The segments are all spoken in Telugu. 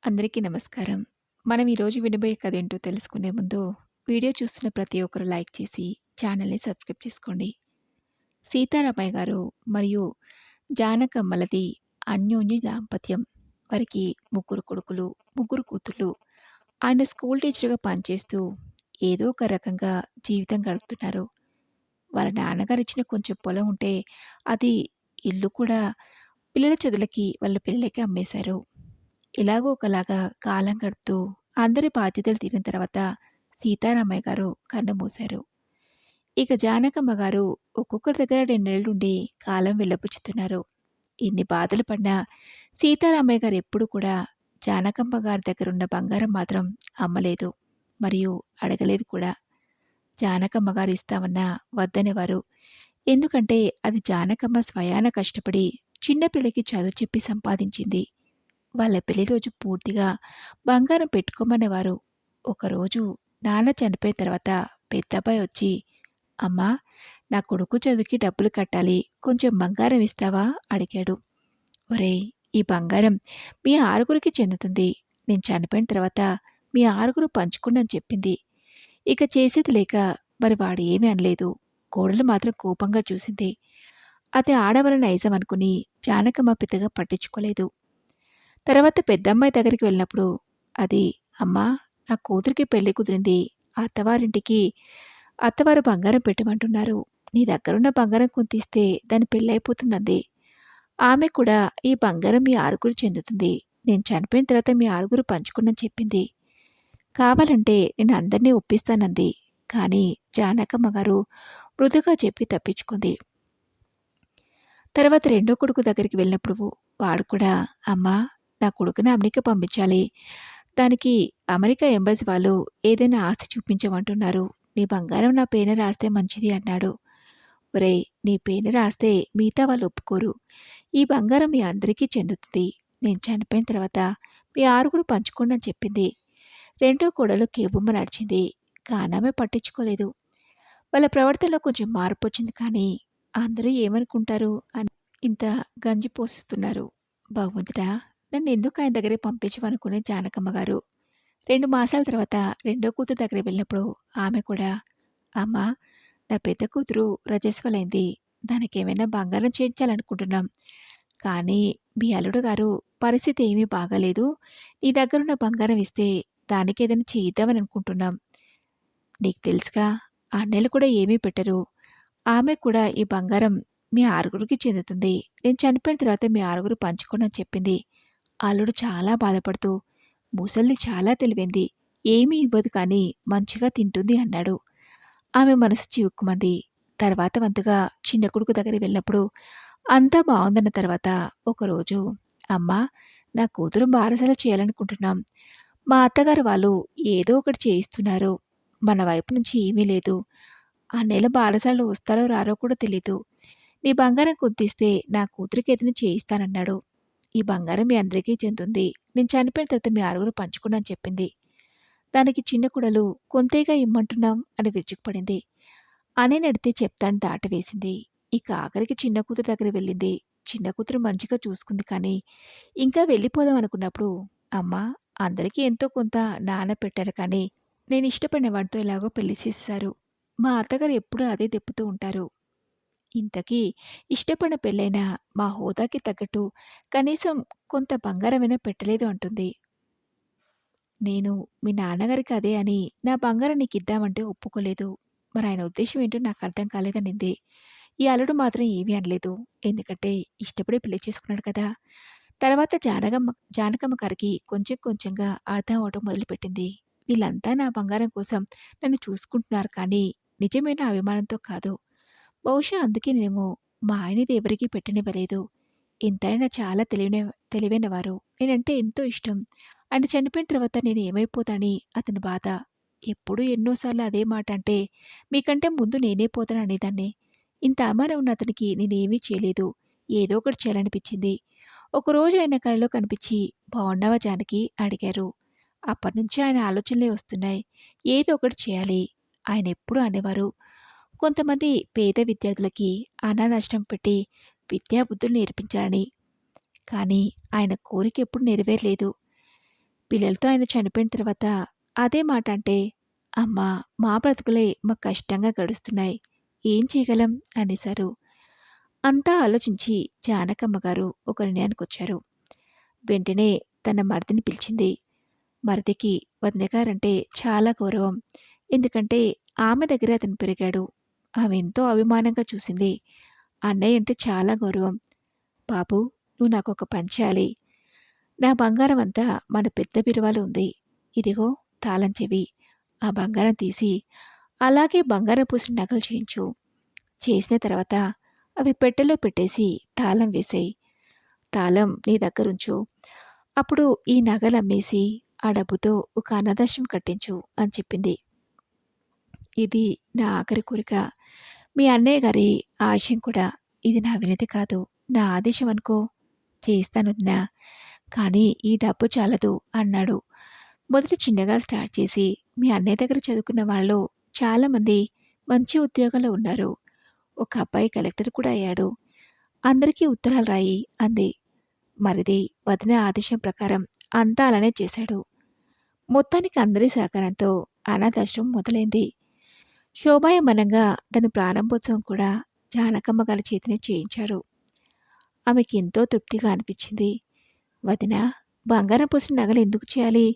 అందరికీ నమస్కారం. మనం ఈరోజు వినబోయే కథ ఏంటో తెలుసుకునే ముందు, వీడియో చూస్తున్న ప్రతి ఒక్కరు లైక్ చేసి, ఛానల్‌ని సబ్స్క్రైబ్ చేసుకోండి. సీతారామయ్య గారు మరియు జానకమ్మలది అన్యోన్య దాంపత్యం. వారికి ముగ్గురు కొడుకులు, ముగ్గురు కూతుళ్ళు. ఆయన స్కూల్ టీచర్‌గా పనిచేస్తూ, ఏదో ఒక రకంగా జీవితం గడుపుతున్నారు. వాళ్ళ నాన్నగారు ఇచ్చిన కొంచెం పొలం ఉంటే, అది ఇల్లు కూడా పిల్లల చదువులకి, వాళ్ళ పిల్లలకి అమ్మేశారు. ఇలాగో ఒకలాగా కాలం గడుపుతూ అందరి బాధ్యతలు తీరిన తర్వాత సీతారామయ్య గారు కన్నుమూశారు. ఇక జానకమ్మ గారు ఒక్కొక్కరి దగ్గర 2 నెలలుండి కాలం వెళ్ళబుచ్చుతున్నారు. ఇన్ని బాధలు పడినా సీతారామయ్య గారు ఎప్పుడు కూడా జానకమ్మ గారి దగ్గరున్న బంగారం మాత్రం అమ్మలేదు. మరియు అడగలేదు కూడా. జానకమ్మ గారు ఇస్తామన్నా వద్దనేవారు. ఎందుకంటే అది జానకమ్మ స్వయాన కష్టపడి చిన్న పిల్లకి చదువు చెప్పి సంపాదించింది. వాళ్ళ పెళ్లి రోజు పూర్తిగా బంగారం పెట్టుకోమనేవారు. ఒకరోజు నాన్న చనిపోయిన తర్వాత పెద్దబ్బాయి వచ్చి, అమ్మా, నా కొడుకు చదువుకి డబ్బులు కట్టాలి, కొంచెం బంగారం ఇస్తావా అడిగాడు. ఒరేయ్, ఈ బంగారం మీ ఆరుగురికి చెందుతుంది. నేను చనిపోయిన తర్వాత మీ ఆరుగురు పంచుకోండని చెప్పింది. ఇక చేసేది లేక మరి వాడు ఏమీ అనలేదు. కోడలు మాత్రం కోపంగా చూసింది. అది ఆడవాళ్ళ నైజం అనుకుని జానకమ్మ పెద్దగా పట్టించుకోలేదు. తర్వాత పెద్దమ్మాయి దగ్గరికి వెళ్ళినప్పుడు అది, అమ్మా, నా కూతురికి పెళ్లి కుదిరింది. అత్తవారింటికి అత్తవారు బంగారం పెట్టమంటున్నారు. నీ దగ్గరున్న బంగారం కొంతిస్తే దాని పెళ్ళైపోతుందంది. ఆమె కూడా ఈ బంగారం మీ ఆరుగురు చెందుతుంది. నేను చనిపోయిన తర్వాత మీ ఆరుగురు పంచుకున్నని చెప్పింది. కావాలంటే నేను అందరినీ ఒప్పిస్తానంది. కానీ జానకమ్మ గారు మృదుగా చెప్పి తప్పించుకుంది. తర్వాత రెండో కొడుకు దగ్గరికి వెళ్ళినప్పుడు వాడు కూడా, అమ్మా, నా కొడుకుని అమెరికా పంపించాలి. దానికి అమెరికా ఎంబసీ వాళ్ళు ఏదైనా ఆస్తి చూపించమంటున్నారు. నీ బంగారం నా పేరున రాస్తే మంచిది అన్నాడు. ఒరేయ్, నీ పేరున రాస్తే మిగతా వాళ్ళు ఒప్పుకోరు. ఈ బంగారం మీ అందరికీ చెందుతుంది. నేను చనిపోయిన తర్వాత మీ ఆరుగురు పంచుకోండి అని చెప్పింది. రెండో కోడలు కేవ్వమ్మ నడిచింది. కానామె పట్టించుకోలేదు. వాళ్ళ ప్రవర్తనలో కొంచెం మార్పు వచ్చింది. కానీ అందరూ ఏమనుకుంటారు అని ఇంత గంజి పోస్తున్నారు. భగవంతుడా, నన్నెందుకు ఆయన దగ్గరికి పంపించమనుకునే జానకమ్మ గారు. 2 మాసాల తర్వాత రెండో కూతురు దగ్గరికి వెళ్ళినప్పుడు ఆమె కూడా, అమ్మా, నా పెద్ద కూతురు రజస్వలైంది. దానికేమైనా బంగారం చేయించాలనుకుంటున్నాం. కానీ మీ అల్లుడు గారు పరిస్థితి ఏమీ బాగాలేదు. నీ దగ్గరున్న బంగారం ఇస్తే దానికేదైనా చేయిద్దామని అనుకుంటున్నాం. నీకు తెలుసుగా, అన్నయ్యలు కూడా ఏమీ పెట్టరు. ఆమె కూడా ఈ బంగారం మీ ఆరుగురికి చెందుతుంది. నేను చనిపోయిన తర్వాత మీ ఆరుగురు పంచుకోండి అని చెప్పింది. అల్లుడు చాలా బాధపడుతూ, ముసలిది చాలా తెలివైంది. ఏమీ ఇవ్వదు కానీ మంచిగా తింటుంది అన్నాడు. ఆమె మనసు చివుక్కుమంది. తర్వాత వంతుగా చిన్న కొడుకు దగ్గరికి వెళ్ళినప్పుడు అంతా బావుందన్న తర్వాత ఒకరోజు, అమ్మా, నా కూతురు బారసాల చేయాలనుకుంటున్నాం. మా అత్తగారు వాళ్ళు ఏదో ఒకటి చేయిస్తున్నారు. మన వైపు నుంచి ఏమీ లేదు. ఆ నెల బారసాలలో వస్తారో రారో కూడా తెలీదు. నీ బంగారం కొద్దిస్తే నా కూతురికి ఏదైనా చేయిస్తానన్నాడు. ఈ బంగారం మీ అందరికీ చెందుతుంది. నేను చనిపోయిన తర్వాత మీ ఆరుగురు పంచుకోండి అని చెప్పింది. దానికి చిన్న కోడలు, కొంతేగా ఇమ్మంటున్నాం అని విరుచుకుపడింది. అనేనడితే చెప్తాను దాటవేసింది. ఇక ఆఖరికి చిన్న కూతురు దగ్గర వెళ్ళింది. చిన్న కూతురు మంచిగా చూసుకుంది. కానీ ఇంకా వెళ్ళిపోదాం అనుకున్నప్పుడు, అమ్మా, అందరికీ ఎంతో కొంత నాన్న పెట్టారు కానీ నేను ఇష్టపడిన వాడితో ఎలాగో పెళ్లి చేసేశారు. మా అత్తగారు ఎప్పుడూ అదే దెప్పుతూ ఉంటారు. ఇంతకీ ఇష్టపడిన పెళ్ళైనా మా హోదాకి తగ్గట్టు కనీసం కొంత బంగారమైనా పెట్టలేదు అంటుంది. నేను మీ నాన్నగారికి అదే అని నా బంగారం నీకిద్దామంటే ఒప్పుకోలేదు. మరాయన ఉద్దేశ్యం ఏంటో నాకర్థం కాలేదనింది. ఈ అల్లుడు మాత్రం ఏమీ అనలేదు. ఎందుకంటే ఇష్టపడి పెళ్లి చేసుకున్నాడు కదా! తర్వాత జానకమ్మ గారికి కొంచెం కొంచెంగా అర్థం అవ్వటం మొదలుపెట్టింది. వీళ్ళంతా నా బంగారం కోసం నన్ను చూసుకుంటున్నారు కానీ నిజమైన అభిమానంతో కాదు. బహుశా అందుకేనేమో మా ఆయనది ఎవరికీ పెట్టనివ్వలేదు. ఎంతైనా చాలా తెలివైనవారు. నేనంటే ఎంతో ఇష్టం. ఆయన చనిపోయిన తర్వాత నేను ఏమైపోతానని అతని బాధ. ఎప్పుడూ ఎన్నోసార్లు అదే మాట అంటే, మీకంటే ముందు నేనే పోతాననేదాన్ని. ఇంత అమానం ఉన్న అతనికి నేనేమీ చేయలేదు. ఏదో ఒకటి చేయాలనిపించింది. ఒకరోజు ఆయన కలలో కనిపించి, బావున్నావా జానకి అడిగారు. అప్పటినుంచి ఆయన ఆలోచనలే వస్తున్నాయి. ఏదో ఒకటి చేయాలి. ఆయన ఎప్పుడూ అనేవారు, కొంతమంది పేద విద్యార్థులకి అనాథాశ్రమం పెట్టి విద్యాబుద్ధులు నేర్పించాలని. కానీ ఆయన కోరిక ఎప్పుడు నెరవేరలేదు. పిల్లలతో ఆయన చనిపోయిన తర్వాత అదే మాట అంటే, "అమ్మా! మా బ్రతుకులే మాకు కష్టంగా గడుస్తున్నాయి. ఏం చేయగలం?" అనేశారు. అంతా ఆలోచించి జానకమ్మ గారు ఒక నిర్ణయానికొచ్చారు. వెంటనే తన మరిదిని పిలిచింది. మరిదికి వదిన గారంటే చాలా గౌరవం. ఎందుకంటే ఆమె దగ్గరే అతను పెరిగాడు. ఆమె ఎంతో అభిమానంగా చూసింది. అన్నయ్య అంటే చాలా గౌరవం. "బాబూ! నువ్వు నాకొక పని చేయాలి. నా బంగారం అంతా మన పెద్ద బీరువాలో ఉంది. ఇదిగో తాళం చెవి. ఆ బంగారం తీసి అలాగే బంగారం పూసిన నగలు చేయించు. చేసిన తర్వాత అవి పెట్టెలో పెట్టేసి తాళం వేసేయి. తాళం నీ దగ్గరుంచు. అప్పుడు ఈ నగలమ్మేసి ఆ డబ్బుతో ఒక అనాథాశ్రమం కట్టించు" అని చెప్పింది. ఇది నా ఆఖరి కోరిక. మీ అన్నయ్య గారి ఆశయం కూడా. ఇది నా వినతి కాదు, నా ఆదేశం అనుకో. చేస్తాను వదినా. కానీ ఈ డబ్బు చాలదు అన్నాడు. మొదట చిన్నగా స్టార్ట్ చేసి, మీ అన్నయ్య దగ్గర చదువుకున్న వాళ్ళలో చాలామంది మంచి ఉద్యోగాల్లో ఉన్నారు. ఒక అబ్బాయి కలెక్టర్ కూడా అయ్యాడు. అందరికీ ఉత్తరాలు రాయి అంది. మరిది వదిన ఆదేశం ప్రకారం అంతా అలానే చేశాడు. మొత్తానికి అందరి సహకారంతో అనాథాశ్రమం మొదలైంది. శోభాయమానంగా దాని ప్రారంభోత్సవం కూడా జానకమ్మ గారి చేతినే చేయించారు. ఆమెకి ఎంతో తృప్తిగా అనిపించింది. వదినా, బంగారం పోసిన నగలు ఎందుకు చేయాలి?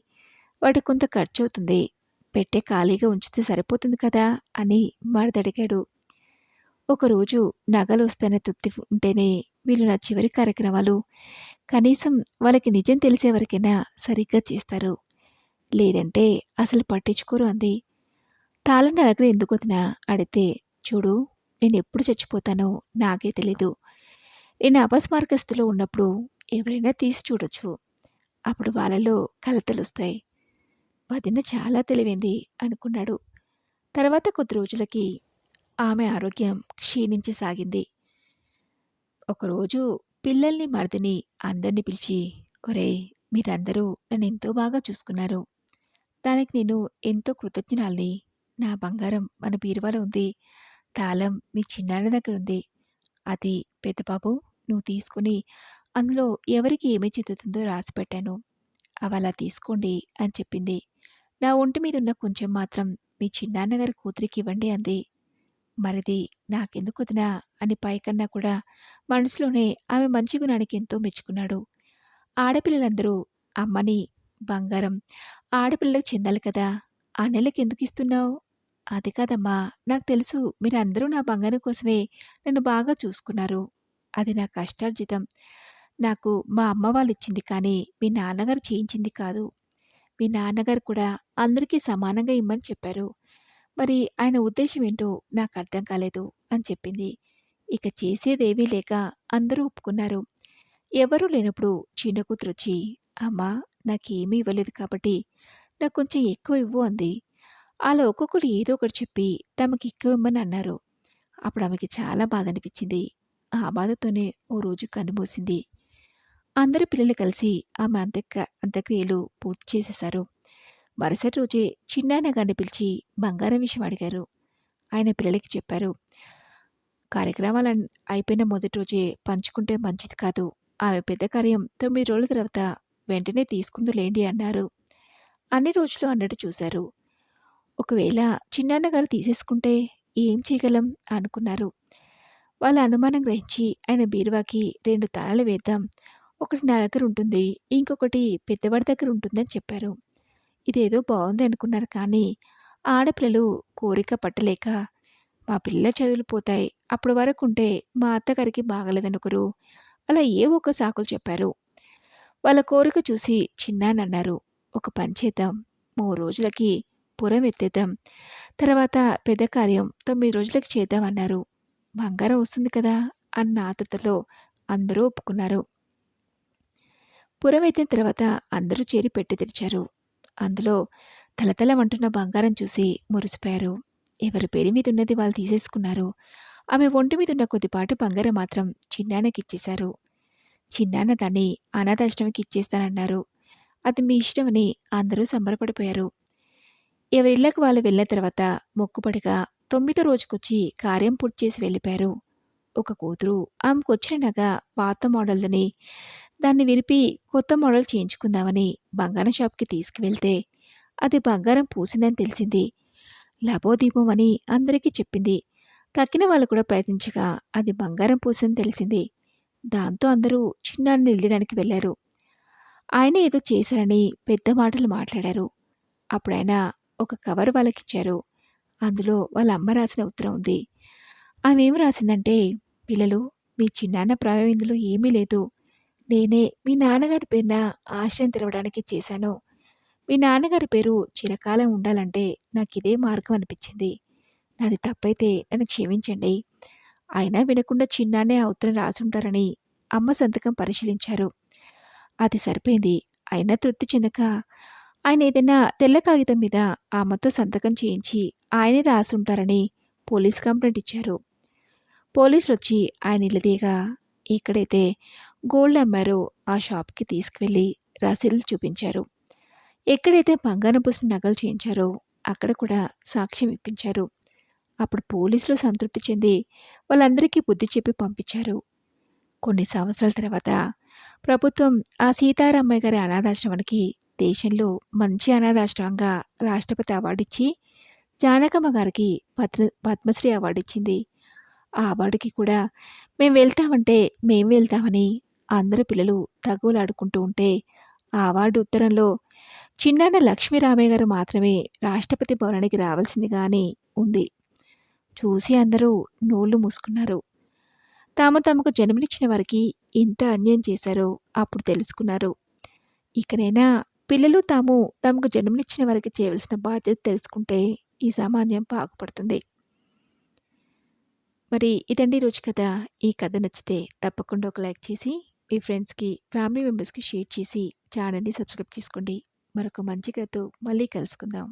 వాటికి కొంత ఖర్చవుతుంది. పెట్టె ఖాళీగా ఉంచితే సరిపోతుంది కదా అని మరిదడిగాడు. ఒకరోజు నగలు వస్తేనే తృప్తి ఉంటేనే వీళ్ళు నా చివరి కార్యక్రమాలు కనీసం వాళ్ళకి నిజం తెలిసే వరకైనా సరిగ్గా చేస్తారు. లేదంటే అసలు పట్టించుకోరు అంది. తాళం నా దగ్గర ఎందుకు వదినా అడిగితే, చూడు, నేనెప్పుడు చచ్చిపోతానో నాకే తెలీదు. నేను అపస్మారక స్థితిలో ఉన్నప్పుడు ఎవరైనా తీసి చూడొచ్చు. అప్పుడు వాళ్ళలో కలతలొస్తాయి. వదిన చాలా తెలివైంది అనుకున్నాడు. తర్వాత కొద్ది రోజులకి ఆమె ఆరోగ్యం క్షీణించసాగింది. ఒకరోజు పిల్లల్ని మరిదిని అందరినీ పిలిచి, ఒరేయ్, మీరందరూ నన్నెంతో బాగా చూసుకున్నారు. దానికి నేను ఎంతో కృతజ్ఞురాల్ని. నా బంగారం మన బీరువాలో ఉంది. తాళం మీ చిన్నాన్న దగ్గరుంది. అది పెద్దబాబు నువ్వు తీసుకుని అందులో ఎవరికి ఏమి చెందుతుందో రాసిపెట్టాను. అవలా తీసుకోండి అని చెప్పింది. నా ఒంటి మీదున్న కొంచెం మాత్రం మీ చిన్నాన్నగారి కూతురికివ్వండి అంది. మరిది నాకెందుకొదినా అని పైకన్నా కూడా మనసులోనే ఆమె మంచి గుణానికి ఎంతో మెచ్చుకున్నాడు. ఆడపిల్లలందరూ అమ్మని బంగారం ఆడపిల్లలకు చెందాలి కదా! ఆ నెలకెందుకిస్తున్నావు? అది కాదమ్మా, నాకు తెలుసు మీరందరూ నా బంగారం కోసమే నన్ను బాగా చూసుకున్నారు. అది నా కష్టార్జితం. నాకు మా అమ్మ వాళ్ళిచ్చింది కానీ మీ నాన్నగారు చేయించింది కాదు. మీ నాన్నగారు కూడా అందరికీ సమానంగా ఇమ్మని చెప్పారు. మరి ఆయన ఉద్దేశం ఏంటో నాకర్థం కాలేదు అని చెప్పింది. ఇక చేసేదేవీ లేక అందరూ ఒప్పుకున్నారు. ఎవరూ లేనప్పుడు చిన్న కూతురొచ్చి, అమ్మా, నాకేమీ ఇవ్వలేదు కాబట్టి నాకు కొంచెం ఎక్కువ ఇవ్వు అంది. అలా ఒక్కొక్కరు ఏదో ఒకటి చెప్పి తమకెక్కువ ఇమ్మని అన్నారు. అప్పుడు ఆమెకి చాలా బాధనిపించింది. ఆ బాధతోనే ఓ రోజు కన్నుమూసింది. అందరు పిల్లలు కలిసి ఆమె అంత్యక్రియలు పూర్తి చేసేశారు. మరుసటి రోజే చిన్నాన్న గారిని పిలిచి బంగారం విషయం అడిగారు. ఆయన పిల్లలకి చెప్పారు. కార్యక్రమాలు అయిపోయిన మొదటి రోజే పంచుకుంటే మంచిది కాదు. ఆమె పెద్ద కార్యం 9 రోజుల తర్వాత వెంటనే తీసుకుందులేండి అన్నారు. అన్ని రోజులు అన్నట్టు చూశారు. ఒకవేళ చిన్నాన్నగారు తీసేసుకుంటే ఏం చేయగలం అనుకున్నారు. వాళ్ళ అనుమానం గ్రహించి ఆయన బీరువాకి 2 తాళాలు వేద్దాం. ఒకటి నా దగ్గర ఉంటుంది. ఇంకొకటి పెద్దవాడి దగ్గర ఉంటుందని చెప్పారు. ఇదేదో బావుంది అనుకున్నారు కానీ ఆడపిల్లలు కోరిక పట్టలేక మా పిల్లల చదువులు పోతాయి. అప్పటి వరకుంటే మా అత్తగారికి బాగలేదనుకురు. అలా ఏవో ఒక సాకులు చెప్పారు. వాళ్ళ కోరిక చూసి చిన్నానన్నారు. ఒక పని చేద్దాం. 3 రోజులకి పురం ఎత్తేద్దాం. తర్వాత పెద్ద కార్యం 9 రోజులకి చేద్దామన్నారు. బంగారం వస్తుంది కదా అన్న ఆతృతలో అందరూ ఒప్పుకున్నారు. పురం ఎత్తిన తర్వాత అందరూ చేరి పెట్టి తెరిచారు. అందులో తలతలమంటున్న బంగారం చూసి మురిసిపోయారు. ఎవరి పేరు మీద ఉన్నది వాళ్ళు తీసేసుకున్నారు. ఆమె ఒంటి మీద ఉన్న కొద్దిపాటి బంగారం మాత్రం చిన్నాన్నకిచ్చేశారు. చిన్నాన్న దాన్ని అనాథాశ్రమకి ఇచ్చేస్తానన్నారు. అది మీ ఇష్టమని అందరూ సంబరపడిపోయారు. ఎవరిళ్ళకు వాళ్ళు వెళ్ళిన తర్వాత మొక్కుబడిగా 9వ రోజుకొచ్చి కార్యం పూర్తి చేసి వెళ్ళిపోయారు. ఒక కూతురు ఆమెకొచ్చిన నగ పాత మోడల్దని దాన్ని విరిపి కొత్త మోడల్ చేయించుకుందామని బంగారం షాప్‌కి తీసుకువెళ్తే, అది బంగారం పూసిందని తెలిసింది. లబోదిబోం అని అందరికీ చెప్పింది. తక్కిన వాళ్ళు కూడా ప్రయత్నించగా అది బంగారం పూసిందని తెలిసింది. దాంతో అందరూ చిన్నారిని నిలదీయడానికి వెళ్లారు. ఆయన ఏదో చేశారని పెద్ద మాటలు మాట్లాడారు. అప్పుడాయన ఒక కవర్ వాళ్ళకిచ్చారు. అందులో వాళ్ళ అమ్మ రాసిన ఉత్తరం ఉంది. ఆమేం రాసిందంటే, "పిల్లలు, మీ చిన్నాన్న ప్రమేయం ఇందులో ఏమీ లేదు. నేనే మీ నాన్నగారి పేరున ఆశ్రయం తెరవడానికి చేశాను. మీ నాన్నగారి పేరు చిరకాలం ఉండాలంటే నాకిదే మార్గం అనిపించింది. నాది తప్పైతే నన్ను క్షమించండి." అయినా వినకుండా చిన్నాన్నే ఆ ఉత్తరం రాసుంటారని అమ్మ సంతకం పరిశీలించారు. అది సరిపోయింది. అయినా తృప్తి చెందక ఆయన ఏదైనా తెల్ల కాగితం మీద ఆ అమ్మతో సంతకం చేయించి ఆయనే రాసుంటారని పోలీస్ కంప్లెయింట్ ఇచ్చారు. పోలీసులొచ్చి ఆయన నిలదీయగా, ఎక్కడైతే గోల్డ్ అమ్మారో ఆ షాప్‌కి తీసుకువెళ్ళి రసీదులు చూపించారు. ఎక్కడైతే బంగారం పూసిన నగలు చేయించారో అక్కడ కూడా సాక్ష్యం ఇప్పించారు. అప్పుడు పోలీసులు సంతృప్తి చెంది వాళ్ళందరికీ బుద్ధి చెప్పి పంపించారు. కొన్ని సంవత్సరాల తర్వాత ప్రభుత్వం ఆ సీతారామయ్య గారి అనాథాశ్రమానికి దేశంలో మంచి అనాథాశ్రమంగా రాష్ట్రపతి అవార్డిచ్చి, జానకమ్మ గారికి పద్మశ్రీ అవార్డిచ్చింది. ఆ అవార్డుకి కూడా మేము వెళ్తామని అందరు పిల్లలు తగువులాడుకుంటూ ఉంటే, ఆ అవార్డు ఉత్తరంలో చిన్నాన్న లక్ష్మీరామయ్య గారు మాత్రమే రాష్ట్రపతి భవనానికి రావాల్సిందిగా అని ఉంది. చూసి అందరూ నోళ్లు మూసుకున్నారు. తమకు జన్మనిచ్చిన వారికి ఎంత అన్యాయం చేశారో అప్పుడు తెలుసుకున్నారు. ఇకనైనా పిల్లలు తమకు జన్మనిచ్చిన వారికి చేయవలసిన బాధ్యత తెలుసుకుంటే ఈ సమాజం బాగుపడుతుంది. మరి ఇదండి ఈరోజు కథ. ఈ కథ నచ్చితే తప్పకుండా ఒక లైక్ చేసి, మీ ఫ్రెండ్స్‌కి, ఫ్యామిలీ మెంబర్స్‌కి షేర్ చేసి ఛానెల్‌ని సబ్స్క్రైబ్ చేసుకోండి. మరొక మంచి కథతో మళ్ళీ కలుసుకుందాం.